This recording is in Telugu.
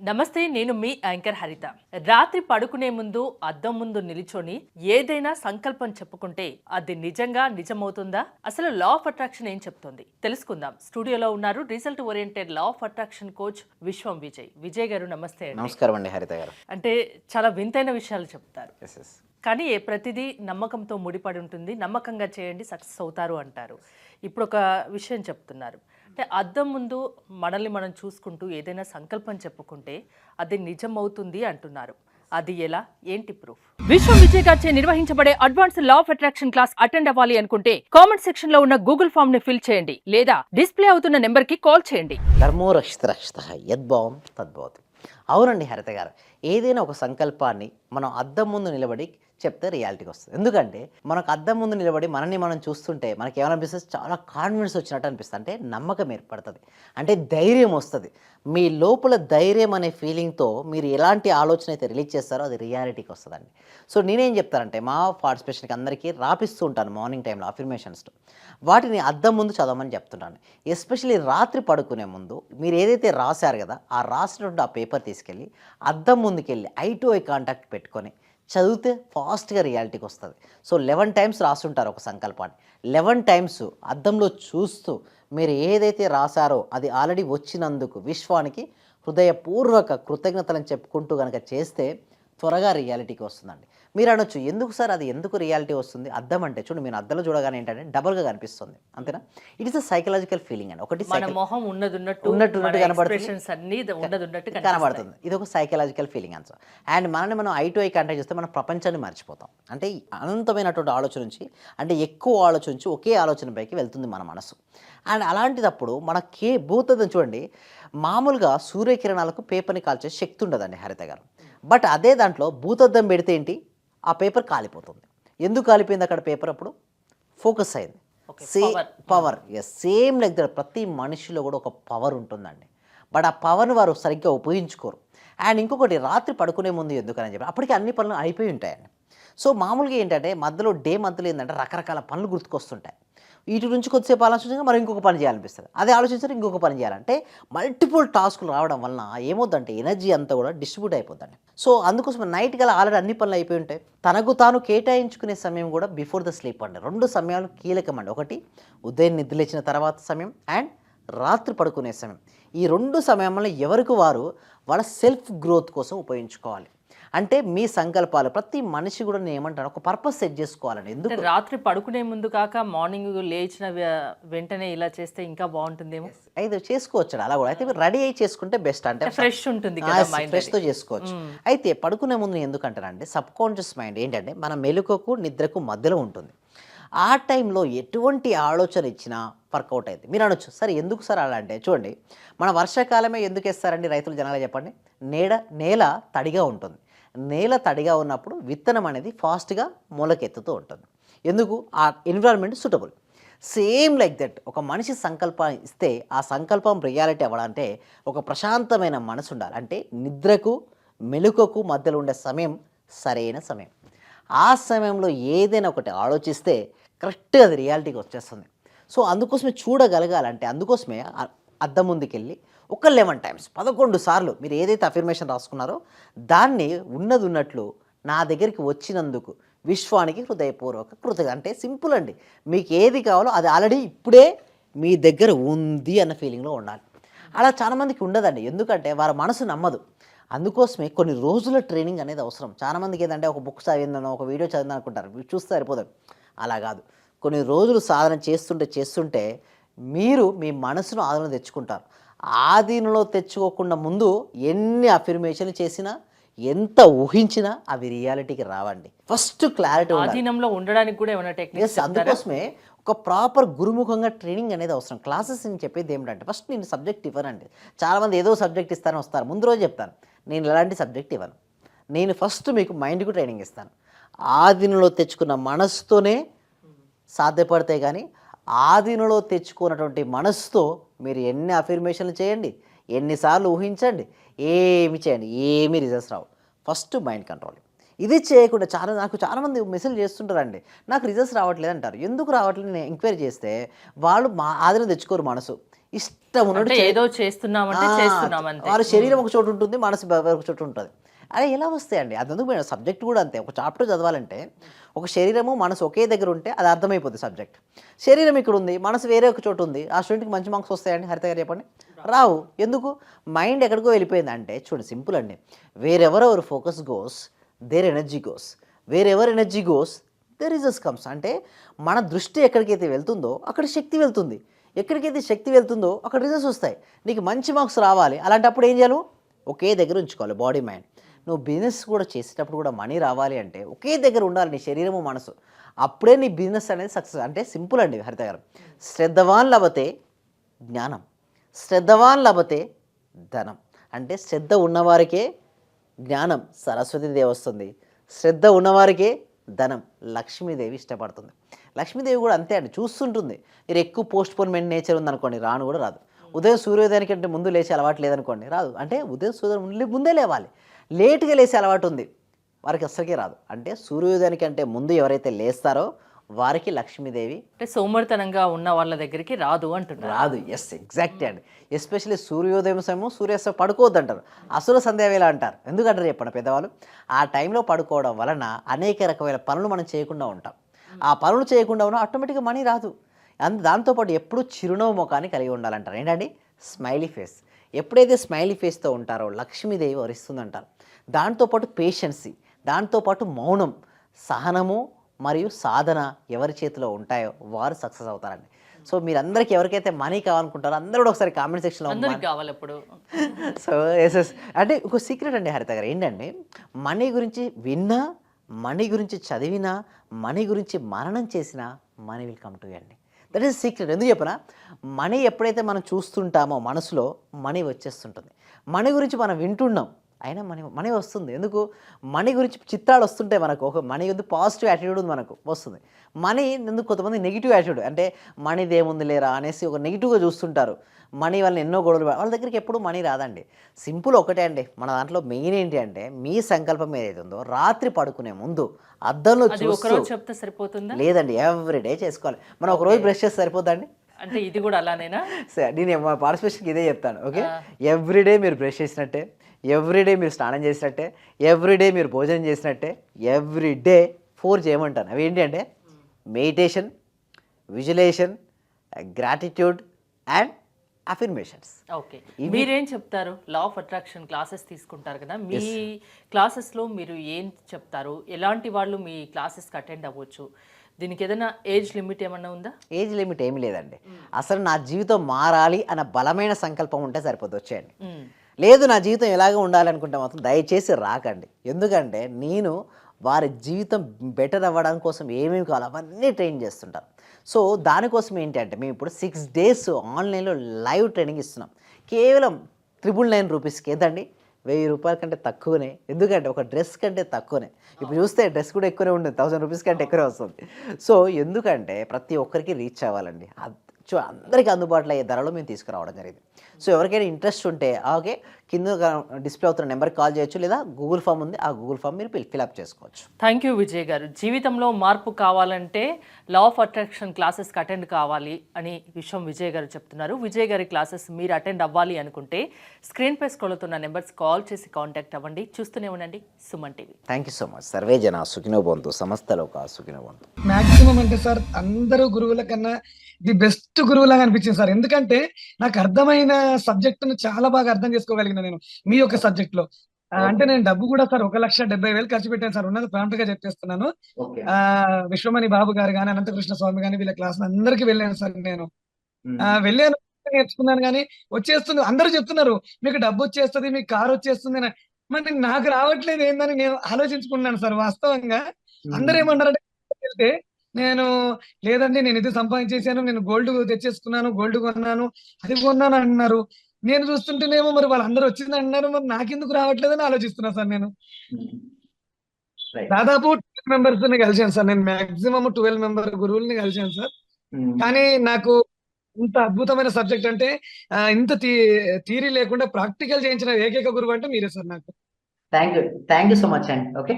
నమస్తే, నేను మీ యాంకర్ హరిత. రాత్రి పడుకునే ముందు అద్దం ముందు నిలిచొని ఏదైనా సంకల్పం చెప్పుకుంటే అది నిజంగా నిజమవుతుందా? అసలు లా ఆఫ్ అట్రాక్షన్ ఏం చెప్తుంది తెలుసుకుందాం. స్టూడియోలో ఉన్నారు result oriented law of attraction coach విశ్వం విజయ్. విజయ్ గారు నమస్తే. నమస్కారం అండి హరిత గారు. అంటే చాలా వింతైన విషయాలు చెప్తారు, ఎస్ ఎస్ కానీ ప్రతిదీ నమ్మకంతో ముడిపడి ఉంటుంది. నమ్మకంగా చేయండి, సక్సెస్ అవుతారు అంటారు. ఇప్పుడు ఒక విషయం చెప్తున్నారు, అంటే అద్దం ముందు మనల్ని మనం చూసుకుంటూ ఏదైనా సంకల్పం చెప్పుకుంటే అది నిజం అవుతుంది అంటున్నారు. అది ఎలా, ఏంటి ప్రూఫ్? విశ్వం విజయ్ గారిచే నిర్వహించబడే advance law of attraction class attend అవ్వాలి అనుకుంటే కామెంట్ సెక్షన్ లో ఉన్న గూగుల్ ఫామ్ ని ఫిల్ చేయండి, లేదా డిస్ప్లే అవుతున్న నెంబర్ కి కాల్ చేయండి. ధర్మో రక్షిత యద్భావం తద్భవతి. అవునండి హరిత గారు, ఏదైనా ఒక సంకల్పాన్ని మనం అద్దం ముందు నిలబడి చెప్తే రియాలిటీకి వస్తుంది. ఎందుకంటే మనకు అద్దం ముందు నిలబడి మనల్ని మనం చూస్తుంటే మనకి ఏమనిపిస్తుంది, చాలా కాన్ఫిడెన్స్ వచ్చినట్టు అనిపిస్తుంది. అంటే నమ్మకం ఏర్పడుతుంది, అంటే ధైర్యం వస్తుంది. మీ లోపల ధైర్యం అనే ఫీలింగ్తో మీరు ఎలాంటి ఆలోచన అయితే రిలీజ్ చేస్తారో అది రియాలిటీకి వస్తుందండి. సో నేనేం చెప్తానంటే మా పార్టిసిపేషన్కి అందరికీ రాపిస్తూ ఉంటాను మార్నింగ్ టైంలో అఫర్మేషన్స్. వాటిని అద్దం ముందు చదవమని చెప్తున్నాను. ఎస్పెషల్లీ రాత్రి పడుకునే ముందు మీరు ఏదైతే రాశారు కదా, ఆ రాసినటువంటి ఆ పేపర్ తీసుకెళ్ళి అద్దం ముందుకెళ్ళి ఐ టు ఐ కాంటాక్ట్ పెట్టుకొని చదివితే ఫాస్ట్గా రియాలిటీకి వస్తుంది. సో 11 టైమ్స్ రాస్తుంటారు ఒక సంకల్పాన్ని. 11 టైమ్స్ అద్దంలో చూస్తూ మీరు ఏదైతే రాశారో అది ఆల్రెడీ వచ్చినందుకు విశ్వానికి హృదయపూర్వక కృతజ్ఞతలను చెప్పుకుంటూ కనుక చేస్తే త్వరగా రియాలిటీకి వస్తుందండి. మీరు అనొచ్చు, ఎందుకు సార్ అది ఎందుకు రియాలిటీ వస్తుంది? అద్దం అంటే చూడండి, మీరు అద్దంలో చూడగానే ఏంటంటే డబల్గా కనిపిస్తుంది, అంతేనా? It is a psychological feeling అండి. ఒకటి మొహం ఉన్నట్టు కనబడుతుంది. ఇది ఒక సైకలాజికల్ ఫీలింగ్ ఆన్సర్. అండ్ మనల్ని మనం ఐ టు ఐ కాంటాక్ట్ చేస్తే మన ప్రపంచాన్ని మర్చిపోతాం. అంటే అనంతమైనటువంటి ఆలోచన నుంచి, అంటే ఎక్కువ ఆలోచన నుంచి ఒకే ఆలోచన పైకి వెళ్తుంది మన మనసు. అండ్ అలాంటిదప్పుడు మనకి భూతద్దం చూడండి, మామూలుగా సూర్యకిరణాలకు పేపర్ని కాల్చే శక్తి ఉండదండి హరిత గారు. బట్ అదే దాంట్లో భూతద్దం పెడితే ఏంటి, ఆ పేపర్ కాలిపోతుంది. ఎందుకు కాలిపోయింది అక్కడ పేపర్? అప్పుడు ఫోకస్ అయింది. Power same like that. ప్రతి మనిషిలో కూడా ఒక పవర్ ఉంటుందండి, బట్ ఆ పవర్ని వారు సరిగ్గా ఉపయోగించుకోరు. అండ్ ఇంకొకటి, రాత్రి పడుకునే ముందు ఎందుకని చెప్పి అప్పటికి అన్ని పనులు అయిపోయి ఉంటాయండి. సో మామూలుగా ఏంటంటే మధ్యలో మధ్యలో ఏంటంటే రకరకాల పనులు గుర్తుకొస్తుంటాయి. వీటి నుంచి కొద్దిసేపు ఆలోచించగా మరి ఇంకొక పని చేయాలనిపిస్తుంది, అదే ఆలోచించారు ఇంకొక పని చేయాలంటే మల్టిపుల్ టాస్కులు రావడం వలన ఏమవుతుందంటే ఎనర్జీ అంతా కూడా డిస్ట్రిబ్యూట్ అయిపోద్దండి. సో అందుకోసం నైట్ గల ఆల్రెడీ అన్ని పనులు అయిపోయి ఉంటాయి. తనకు తాను కేటాయించుకునే సమయం కూడా బిఫోర్ ద స్లీప్ అండి. 2 సమయాలు కీలకమండి. ఒకటి ఉదయం నిద్రలేచిన తర్వాత సమయం, అండ్ రాత్రి పడుకునే సమయం. ఈ 2 సమయంలో ఎవరికి వారు వాళ్ళ సెల్ఫ్ గ్రోత్ కోసం ఉపయోగించుకోవాలి. అంటే మీ సంకల్పాలు ప్రతి మనిషి కూడా నేను ఏమంటాను, ఒక పర్పస్ సెట్ చేసుకోవాలండి. ఎందుకు రాత్రి పడుకునే ముందు కాక మార్నింగ్ లేచిన వెంటనే ఇలా చేస్తే ఇంకా బాగుంటుందేమో. అయితే చేసుకోవచ్చు అలా కూడా. అయితే రెడీ అయ్యి చేసుకుంటే బెస్ట్, అంటే ఫ్రెష్ ఉంటుంది, ఫ్రెష్తో చేసుకోవచ్చు. అయితే పడుకునే ముందు ఎందుకంటారంటే సబ్ కాన్షియస్ మైండ్ ఏంటంటే మన మెలకువకు నిద్రకు మధ్యలో ఉంటుంది. ఆ టైంలో ఎటువంటి ఆలోచన ఇచ్చినా వర్కౌట్ అయింది. మీరు అనొచ్చు, సరే ఎందుకు సార్ అలా అంటే, చూడండి మన వర్షాకాలమే ఎందుకు వేస్తారండి రైతులు జనాలు చెప్పండి. నేల తడిగా ఉంటుంది. నేల తడిగా ఉన్నప్పుడు విత్తనం అనేది ఫాస్ట్గా మొలకెత్తుతూ ఉంటుంది. ఎందుకు? ఆ environment suitable. Same like that ఒక మనిషి సంకల్పం ఇస్తే ఆ సంకల్పం రియాలిటీ అవ్వాలంటే ఒక ప్రశాంతమైన మనసు ఉండాలి. అంటే నిద్రకు మెలకువకు మధ్యలో ఉండే సమయం సరైన సమయం. ఆ సమయంలో ఏదైనా ఒకటి ఆలోచిస్తే కరెక్ట్గా అది రియాలిటీకి వచ్చేస్తుంది. సో అందుకోసమే చూడగలగాలంటే, అందుకోసమే అద్దం ముందుకెళ్ళి ఒక 11 టైమ్స్ 11 సార్లు మీరు ఏదైతే అఫర్మేషన్ రాసుకున్నారో దాన్ని ఉన్నది ఉన్నట్లు నా దగ్గరికి వచ్చినందుకు విశ్వానికి హృదయపూర్వక కృతజ్ఞత. అంటే సింపుల్ అండి, మీకు ఏది కావాలో అది ఆల్రెడీ ఇప్పుడే మీ దగ్గర ఉంది అన్న ఫీలింగ్లో ఉండాలి. అలా చాలామందికి ఉండదండి, ఎందుకంటే వారి మనసు నమ్మదు. అందుకోసమే కొన్ని రోజుల ట్రైనింగ్ అనేది అవసరం. చాలామందికి ఏంటంటే ఒక బుక్ చదివిందనో ఒక వీడియో చదివిందని అనుకుంటారు, చూస్తే సరిపోతుంది. అలా కాదు, కొన్ని రోజులు సాధన చేస్తుంటే మీరు మీ మనసును ఆధీనంలో తెచ్చుకుంటారు. ఆధీనంలో తెచ్చుకోకుండా ముందు ఎన్ని అఫర్మేషన్లు చేసినా, ఎంత ఊహించినా అవి రియాలిటీకి రావండి. ఫస్ట్ క్లారిటీ ఆధీనంలో ఉండడానికి కూడా ఏమైనా టెక్నిక్స్? అందుకోసమే ఒక ప్రాపర్ గురుముఖంగా ట్రైనింగ్ అనేది అవసరం. క్లాసెస్ అని చెప్పేది ఏమిటంటే, ఫస్ట్ నేను సబ్జెక్ట్ ఇవ్వనండి. చాలామంది ఏదో సబ్జెక్ట్ ఇస్తాను వస్తారు, ముందు రోజు చెప్తాను నేను ఎలాంటి సబ్జెక్ట్ ఇవ్వను. నేను ఫస్ట్ మీకు మైండ్కు ట్రైనింగ్ ఇస్తాను. ఆధీనంలో తెచ్చుకున్న మనసుతోనే సాధ్యపడితే కానీ ఆధీనంలో తెచ్చుకున్నటువంటి మనసుతో మీరు ఎన్ని అఫర్మేషన్లు చేయండి, ఎన్నిసార్లు ఊహించండి, ఏమి చేయండి, ఏమీ రిజల్ట్స్ రావు. First mind control. ఇది చేయకుండా నాకు చాలామంది మెసేజ్ చేస్తుంటారండి, నాకు రిజల్ట్స్ రావట్లేదు అంటారు. ఎందుకు రావట్లేదు నేను ఎంక్వైరీ చేస్తే వాళ్ళు ఆధీనం తెచ్చుకోరు మనసు. ఇష్టం ఉన్నట్టు అంటే ఏదో చేస్తున్నామంటే చేస్తున్నాం అంతే. వారి శరీరం ఒక చోటు ఉంటుంది, మనసు ఒక చోటు ఉంటుంది. అదే ఎలా వస్తాయండి? అదందుకు మేడం సబ్జెక్ట్ కూడా అంతే. ఒక చాప్టర్ చదవాలంటే ఒక శరీరము మనసు ఒకే దగ్గర ఉంటే అది అర్థమైపోతుంది సబ్జెక్ట్. శరీరం ఇక్కడ ఉంది, మనసు వేరే ఒక చోటు ఉంది, ఆ స్టూడెంట్కి మంచి మార్క్స్ వస్తాయండి? హరిత గారు చెప్పండి. రావు. ఎందుకు? మైండ్ ఎక్కడికో వెళ్ళిపోయింది. అంటే చూడండి, సింపుల్ అండి. Wherever our focus goes there energy goes, wherever energy goes there results comes. అంటే మన దృష్టి ఎక్కడికైతే వెళ్తుందో అక్కడ శక్తి వెళ్తుంది, ఎక్కడికైతే శక్తి వెళ్తుందో అక్కడ రిజల్ట్స్ వస్తాయి. నీకు మంచి మార్క్స్ రావాలి, అలాంటప్పుడు ఏం చేయాలి? ఒకే దగ్గర ఉంచుకోవాలి బాడీ మైండ్. నువ్వు బిజినెస్ కూడా చేసేటప్పుడు కూడా మనీ రావాలి అంటే ఒకే దగ్గర ఉండాలి నీ శరీరము మనసు. అప్పుడే నీ బిజినెస్ అనేది సక్సెస్. అంటే సింపుల్ అండి హరిత గారు. శ్రద్ధవాన్ లభతే జ్ఞానం, శ్రద్ధవాన్ లభతే ధనం. అంటే శ్రద్ధ ఉన్నవారికే జ్ఞానం, సరస్వతీదేవి వస్తుంది. శ్రద్ధ ఉన్నవారికే ధనం, లక్ష్మీదేవి ఇష్టపడుతుంది. లక్ష్మీదేవి కూడా అంతే అండి, చూస్తుంటుంది. మీరు ఎక్కువ పోస్ట్ పోన్మెంట్ నేచర్ ఉందనుకోండి, రాను కూడా రాదు. ఉదయం సూర్యోదయానికంటే ముందు లేచే అలవాటు లేదనుకోండి, రాదు. అంటే ఉదయం సూర్యోదయం ముందే లేవాలి. లేటుగా లేచే అలవాటు ఉంది, వారికి అస్సలకే రాదు. అంటే సూర్యోదయానికంటే ముందు ఎవరైతే లేస్తారో వారికి లక్ష్మీదేవి అంటే సోమరితనంగా ఉన్న వాళ్ళ దగ్గరికి రాదు అంటున్నారు. రాదు. ఎస్, ఎగ్జాక్ట్లీ అండి. ఎస్పెషల్లీ సూర్యోదయం సమయం, సూర్యాస్తం పడుకోవద్దు అంటారు, అసుర సంధ్యావేళ అంటారు. ఎందుకంటారు చెప్పండి పెద్దవాళ్ళు? ఆ టైంలో పడుకోవడం వలన అనేక రకమైన పనులు మనం చేయకుండా ఉంటాం. ఆ పనులు చేయకుండా ఉన్నా ఆటోమేటిక్గా మనీ రాదు. దాంతోపాటు ఎప్పుడూ చిరునవ్వు ముఖాన్ని కలిగి ఉండాలంటారు. ఏంటండి? Smiley face. ఎప్పుడైతే స్మైలీ ఫేస్తో ఉంటారో లక్ష్మీదేవి వరిస్తుందంటారు. దాంతోపాటు పేషెన్సీ, దాంతోపాటు మౌనం, సహనము మరియు సాధన ఎవరి చేతిలో ఉంటాయో వారు సక్సెస్ అవుతారండి. సో మీరందరికీ ఎవరికైతే మనీ కావాలనుకుంటారో అందరూ కూడా ఒకసారి కామెంట్ సెక్షన్లో అందరికి కావాలి ఇప్పుడు. So yes. అంటే ఒక సీక్రెట్ అండి హరిత గారు, ఏంటంటే మనీ గురించి విన్నా, మనీ గురించి చదివినా, మనీ గురించి మననం చేసినా money will come to you అండి. That is secret. ఎందుకు చెప్పనా? మనీ ఎప్పుడైతే మనం చూస్తుంటామో మనసులో మనీ వచ్చేస్తుంటుంది. మనీ గురించి మనం వింటున్నాం, అయినా మనీ వస్తుంది. ఎందుకు? మనీ గురించి చిత్రాలు వస్తుంటాయి మనకు. ఒక మనీ ఉంది, పాజిటివ్ యాటిట్యూడ్ ఉంది మనకు, వస్తుంది. మనీ ఎందుకు? కొంతమంది నెగిటివ్ యాటిట్యూడ్, అంటే మనీది ఏముంది లేరా అనేసి ఒక నెగిటివ్గా చూస్తుంటారు. మనీ వల్ల ఎన్నో గొడవలు, వాళ్ళ దగ్గరికి ఎప్పుడు మనీ రాదండి. సింపుల్ ఒకటే అండి, మన దాంట్లో మెయిన్ ఏంటి అంటే మీ సంకల్పం ఏదైతే ఉందో రాత్రి పడుకునే ముందు అద్దంలో చూస్తూ, చెప్తే సరిపోతుందా? లేదండి, ఎవ్రీడే చేసుకోవాలి. మనం ఒక రోజు బ్రష్ చేస్తే సరిపోద్దండి? అంటే ఇది కూడా అలానేనా? సరే, నేను మా పార్టిసిపేషన్కి ఇదే చెప్తాను. ఓకే, ఎవ్రీడే మీరు బ్రష్ చేసినట్టే, ఎవ్రీడే మీరు స్నానం చేసినట్టే, ఎవ్రీడే మీరు భోజనం చేసినట్టే, ఎవ్రీడే 4 చేయమంటాను. అవి ఏంటి అంటే meditation, visualization, gratitude and affirmations. Okay, మీరేం చెప్తారు? లా ఆఫ్ అట్రాక్షన్ క్లాసెస్ తీసుకుంటారు కదా, మీ క్లాసెస్లో మీరు ఏం చెప్తారు? ఎలాంటి వాళ్ళు మీ క్లాసెస్కి అటెండ్ అవ్వచ్చు? దీనికి ఏదైనా ఏజ్ లిమిట్ ఏమన్నా ఉందా? ఏజ్ లిమిట్ ఏమీ లేదండి. అసలు నా జీవితం మారాలి అన్న బలమైన సంకల్పం ఉంటే సరిపోద్ది, వచ్చేయండి. లేదు నా జీవితం ఎలాగ ఉండాలనుకుంటే మాత్రం దయచేసి రాకండి. ఎందుకంటే నేను వారి జీవితం బెటర్ అవ్వడం కోసం ఏమేమి కావాలో అవన్నీ ట్రైన్ చేస్తుంటాను. సో దానికోసం ఏంటి అంటే మేము ఇప్పుడు 6 days ఆన్లైన్లో లైవ్ ట్రైనింగ్ ఇస్తున్నాం. కేవలం 999 రూపీస్కి. ఏదండి? 1000 రూపాయల కంటే తక్కువనే. ఎందుకంటే ఒక డ్రెస్ కంటే తక్కువనే. ఇప్పుడు చూస్తే డ్రెస్ కూడా ఎక్కువనే ఉంటుంది, 1000 రూపీస్ కంటే ఎక్కువనే వస్తుంది. సో ఎందుకంటే ప్రతి ఒక్కరికి రీచ్ అవ్వాలండి. అందరికీ అందుబాటులో అయ్యే ధరలో మేము తీసుకురావడం జరిగింది. సో ఎవరికైనా ఇంట్రెస్ట్ ఉంటే ఓకే, కింద డిస్ప్లే అవుతున్న నెంబర్కి కాల్ చేయొచ్చు, లేదా గూగుల్ ఫామ్ ఉంది, ఆ గూగుల్ ఫామ్ మీరు ఫిల్అప్ చేసుకోవచ్చు. థ్యాంక్ యూ విజయ్ గారు. జీవితంలో మార్పు కావాలంటే లా ఆఫ్ అట్రాక్షన్ క్లాసెస్కి అటెండ్ కావాలి అని విషయం విజయ్ గారు చెప్తున్నారు. విజయ్ గారి క్లాసెస్ మీరు అటెండ్ అవ్వాలి అనుకుంటే స్క్రీన్ పై స్క్రోల్ అవుతున్న నెంబర్స్ కాల్ చేసి కాంటాక్ట్ అవ్వండి. చూస్తూనే ఉండండి Suman TV. Thank you so much. Survey జన సుఖినో భవంతు, సమస్తలో సుఖినో భవంతు. మాక్సిమం అంటే సార్ అందరూ గురువుల కన్నా ది బెస్ట్ గురువులాగా అనిపించింది సార్. ఎందుకంటే నాకు అర్థమైన సబ్జెక్ట్ ను చాలా బాగా అర్థం చేసుకోగలిగిన నేను మీ యొక్క సబ్జెక్ట్ లో. అంటే నేను డబ్బు కూడా సార్ 1,70,000 ఖర్చు పెట్టాను సార్. ఉన్నది ప్రాంప్ట్ గా చెప్పేస్తున్నాను. విశ్వమణి బాబు గారు కానీ, అనంతకృష్ణ స్వామి కానీ, వీళ్ళ క్లాస్ అందరికి వెళ్ళాను సార్. నేను వెళ్ళాను, నేర్చుకున్నాను, కానీ వచ్చేస్తుంది. అందరూ చెప్తున్నారు మీకు డబ్బు వచ్చేస్తుంది, మీకు కారు వచ్చేస్తుంది అని. మరి నాకు రావట్లేదు ఏందని నేను ఆలోచించుకున్నాను సార్. వాస్తవంగా అందరూ ఏమన్నారంటే వెళ్తే నేను లేదండి నేను ఇది సంపాదించేసాను, నేను గోల్డ్ తెచ్చేసుకున్నాను, గోల్డ్ కొన్నాను, అది కొన్నాను అంటున్నారు. నేను చూస్తుంటేనేమో మరి వాళ్ళందరూ వచ్చింది అంటున్నారు, మరి నాకెందుకు రావట్లేదని ఆలోచిస్తున్నా సార్. నేను దాదాపు 12 మెంబర్స్ కలిసాను సార్. నేను మాక్సిమం 12 మెంబర్ గురువుల్ని కలిసాను సార్. కానీ నాకు ఇంత అద్భుతమైన సబ్జెక్ట్ అంటే ఇంత థియరీ లేకుండా ప్రాక్టికల్ చేయించిన ఏకైక గురువు అంటే మీరే సార్ నాకు. థ్యాంక్ యూ సో మచ్ అండి. ఓకే.